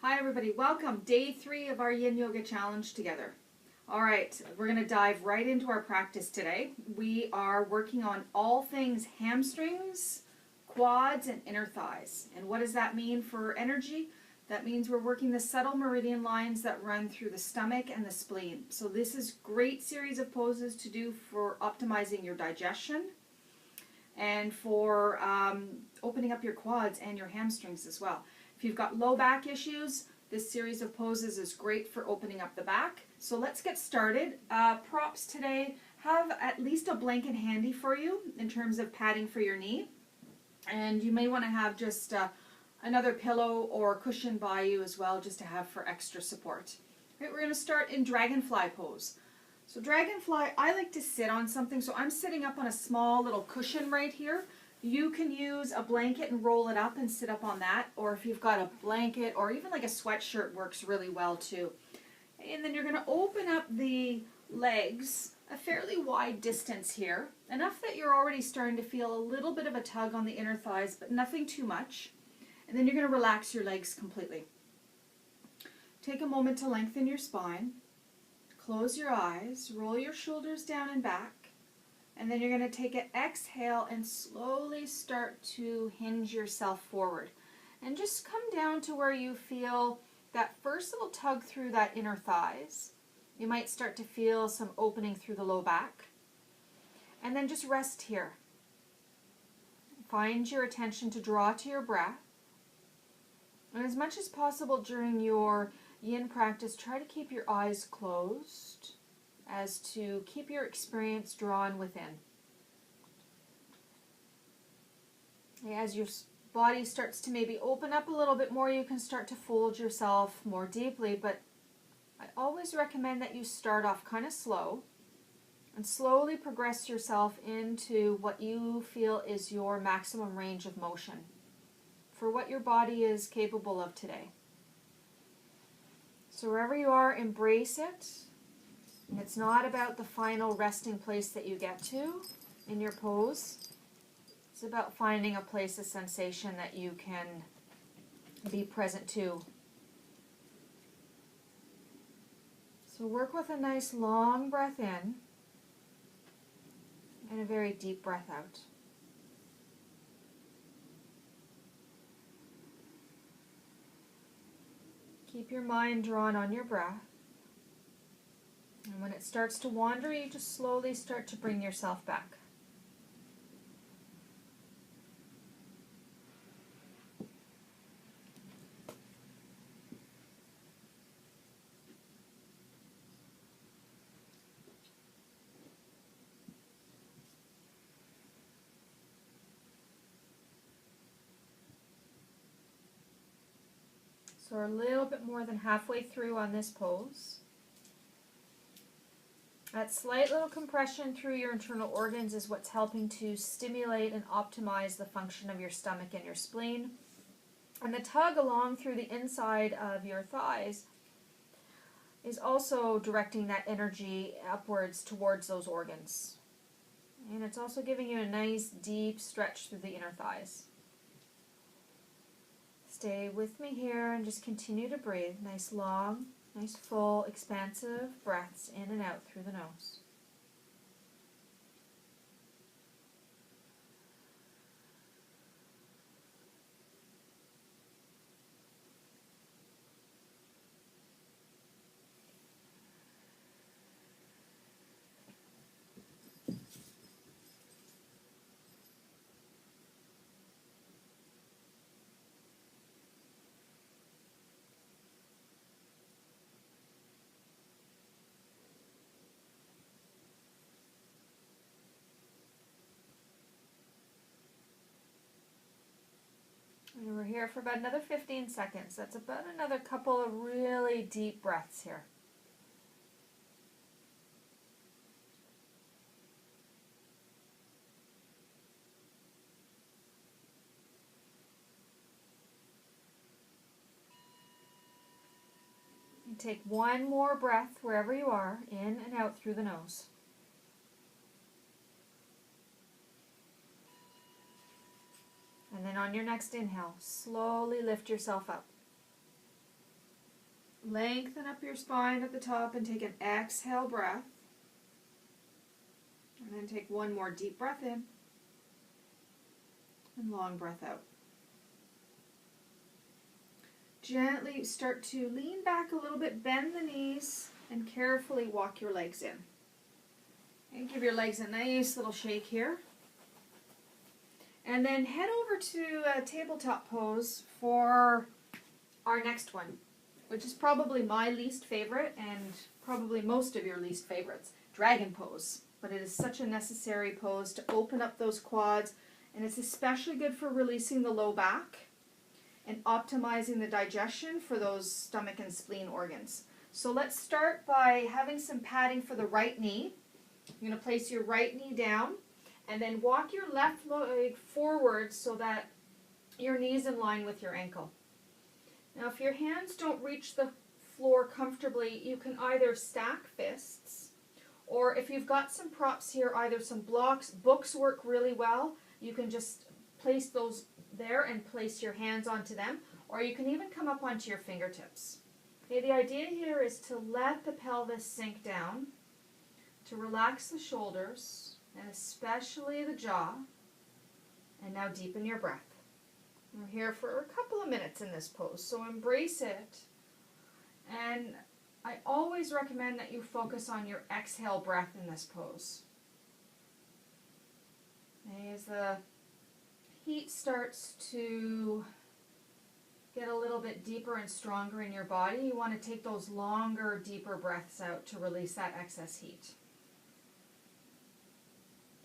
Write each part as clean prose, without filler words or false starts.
Hi everybody, welcome. Day 3 of our Yin Yoga Challenge together. Alright, we're going to dive right into our practice today. We are working on all things hamstrings, quads, and inner thighs. And what does that mean for energy? That means we're working the subtle meridian lines that run through the stomach and the spleen. So this is a great series of poses to do for optimizing your digestion and for opening up your quads and your hamstrings as well. If you've got low back issues, this series of poses is great for opening up the back. So let's get started. Props today, have at least a blanket handy for you in terms of padding for your knee. And you may want to have just another pillow or cushion by you as well, just to have for extra support. Right, we're going to start in Dragonfly Pose. So Dragonfly, I like to sit on something, so I'm sitting up on a small little cushion right here. You can use a blanket and roll it up and sit up on that, or if you've got a blanket or even like a sweatshirt works really well too. And then you're going to open up the legs a fairly wide distance here, enough that you're already starting to feel a little bit of a tug on the inner thighs, but nothing too much. And then you're going to relax your legs completely. Take a moment to lengthen your spine, close your eyes, roll your shoulders down and back. And then you're going to take an exhale and slowly start to hinge yourself forward. And just come down to where you feel that first little tug through that inner thighs. You might start to feel some opening through the low back. And then just rest here. Find your attention to draw to your breath. And as much as possible during your yin practice, try to keep your eyes closed, as to keep your experience drawn within. As your body starts to maybe open up a little bit more, you can start to fold yourself more deeply, but I always recommend that you start off kind of slow and slowly progress yourself into what you feel is your maximum range of motion for what your body is capable of today. So wherever you are, embrace it. And it's not about the final resting place that you get to in your pose. It's about finding a place of sensation that you can be present to. So work with a nice long breath in and a very deep breath out. Keep your mind drawn on your breath. And when it starts to wander, you just slowly start to bring yourself back. So we're a little bit more than halfway through on this pose. That slight little compression through your internal organs is what's helping to stimulate and optimize the function of your stomach and your spleen. And the tug along through the inside of your thighs is also directing that energy upwards towards those organs. And it's also giving you a nice deep stretch through the inner thighs. Stay with me here and just continue to breathe. Nice long, nice full, expansive breaths in and out through the nose. And we're here for about another 15 seconds. That's about another couple of really deep breaths here. And take one more breath wherever you are, in and out through the nose. And then on your next inhale, slowly lift yourself up. Lengthen up your spine at the top and take an exhale breath. And then take one more deep breath in and long breath out. Gently start to lean back a little bit, bend the knees, and carefully walk your legs in. And give your legs a nice little shake here. And then head over to a tabletop pose for our next one, which is probably my least favorite and probably most of your least favorites, dragon pose. But it is such a necessary pose to open up those quads, and it's especially good for releasing the low back and optimizing the digestion for those stomach and spleen organs. So let's start by having some padding for the right knee. You're going to place your right knee down and then walk your left leg forward so that your knee is in line with your ankle. Now if your hands don't reach the floor comfortably, you can either stack fists, or if you've got some props here, either some blocks, books work really well. You can just place those there and place your hands onto them, or you can even come up onto your fingertips. Okay, the idea here is to let the pelvis sink down, to relax the shoulders, and especially the jaw, and now deepen your breath. We're here for a couple of minutes in this pose, so embrace it. And I always recommend that you focus on your exhale breath in this pose. As the heat starts to get a little bit deeper and stronger in your body, you want to take those longer, deeper breaths out to release that excess heat.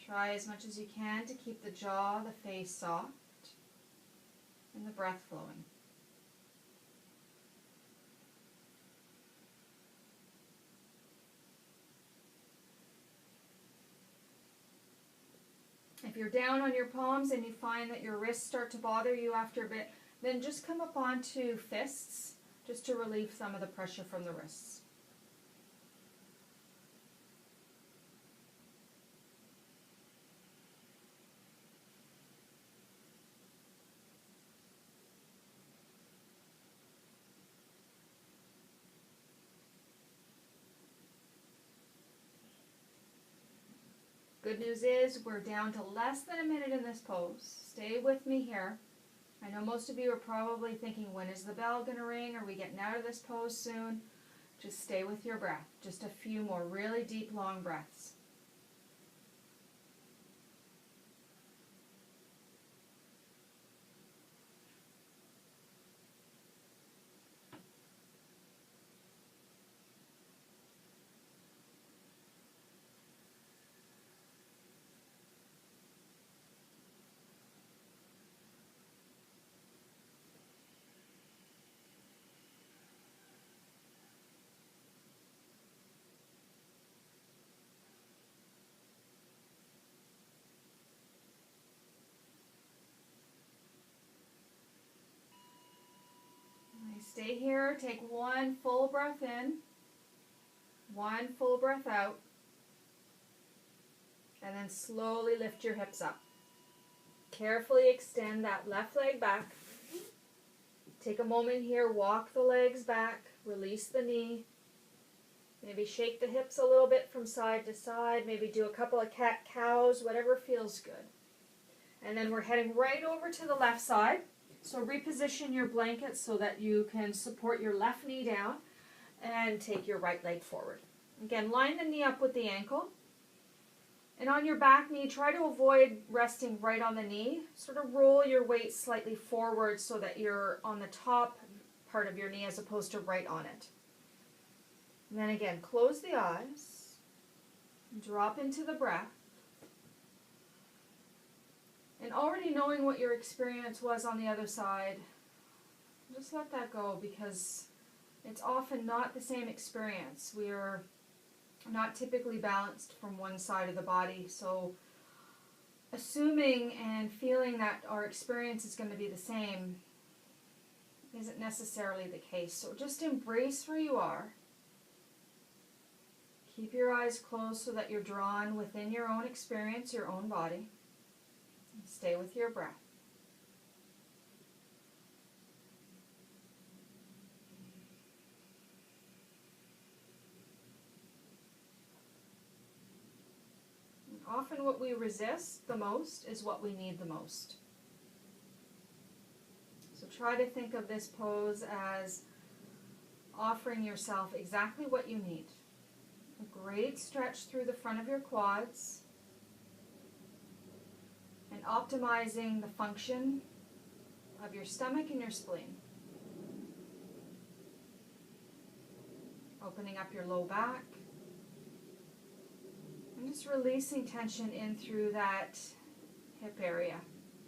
Try as much as you can to keep the jaw, the face soft, and the breath flowing. If you're down on your palms and you find that your wrists start to bother you after a bit, then just come up onto fists just to relieve some of the pressure from the wrists. Good news is we're down to less than a minute in this pose. Stay with me here. I know most of you are probably thinking, when is the bell going to ring? Are we getting out of this pose soon? Just stay with your breath. Just a few more really deep, long breaths. Stay here, take one full breath in, one full breath out, and then slowly lift your hips up. Carefully extend that left leg back. Take a moment here, walk the legs back, release the knee. Maybe shake the hips a little bit from side to side, maybe do a couple of cat-cows, whatever feels good. And then we're heading right over to the left side. So reposition your blanket so that you can support your left knee down and take your right leg forward. Again, line the knee up with the ankle. And on your back knee, try to avoid resting right on the knee. Sort of roll your weight slightly forward so that you're on the top part of your knee as opposed to right on it. And then again, close the eyes. Drop into the breath. And already knowing what your experience was on the other side, just let that go, because it's often not the same experience. We are not typically balanced from one side of the body, so assuming and feeling that our experience is going to be the same isn't necessarily the case. So just embrace where you are. Keep your eyes closed so that you're drawn within your own experience, your own body. Stay with your breath. often what we resist the most is what we need the most. So try to think of this pose as offering yourself exactly what you need. A great stretch through the front of your quads and optimizing the function of your stomach and your spleen. Opening up your low back and just releasing tension in through that hip area,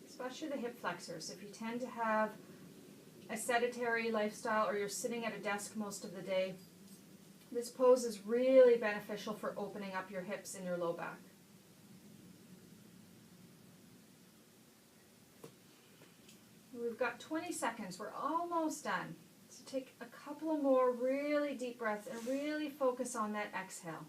especially the hip flexors. If you tend to have a sedentary lifestyle or you're sitting at a desk most of the day, this pose is really beneficial for opening up your hips and your low back. We've got 20 seconds. We're almost done. So take a couple of more really deep breaths and really focus on that exhale.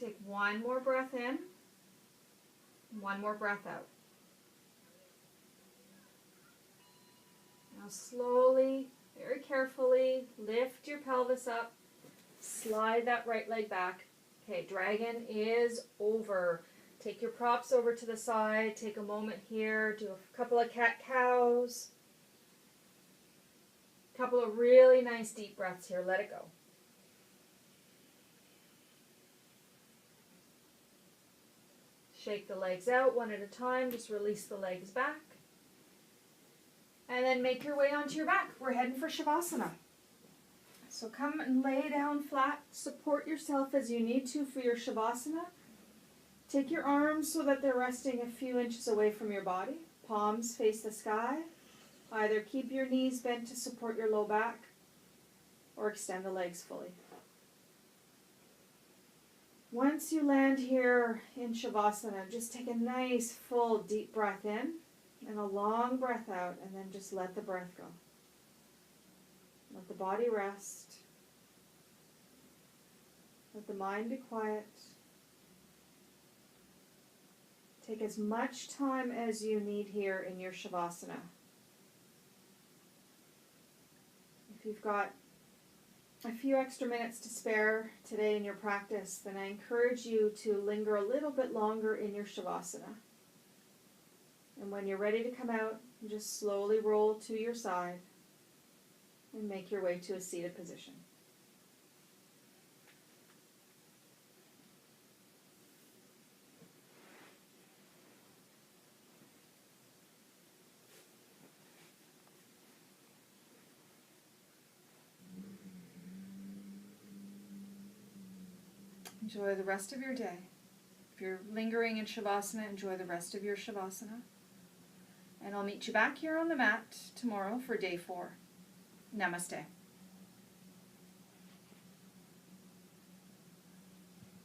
Take one more breath in, one more breath out. Now slowly, very carefully, lift your pelvis up, slide that right leg back. Okay, dragon is over. Take your props over to the side, take a moment here, do a couple of cat-cows. Couple of really nice deep breaths here, let it go. Shake the legs out one at a time, just release the legs back. And then make your way onto your back. We're heading for Shavasana. So come and lay down flat, support yourself as you need to for your Shavasana. Take your arms so that they're resting a few inches away from your body. Palms face the sky. Either keep your knees bent to support your low back or extend the legs fully. Once you land here in Shavasana, just take a nice full deep breath in and a long breath out, and then just let the breath go. Let the body rest. Let the mind be quiet. Take as much time as you need here in your Shavasana. If you've got a few extra minutes to spare today in your practice, then I encourage you to linger a little bit longer in your Shavasana. And when you're ready to come out, just slowly roll to your side and make your way to a seated position. Enjoy the rest of your day. If you're lingering in Shavasana, enjoy the rest of your Shavasana. And I'll meet you back here on the mat tomorrow for day 4. Namaste.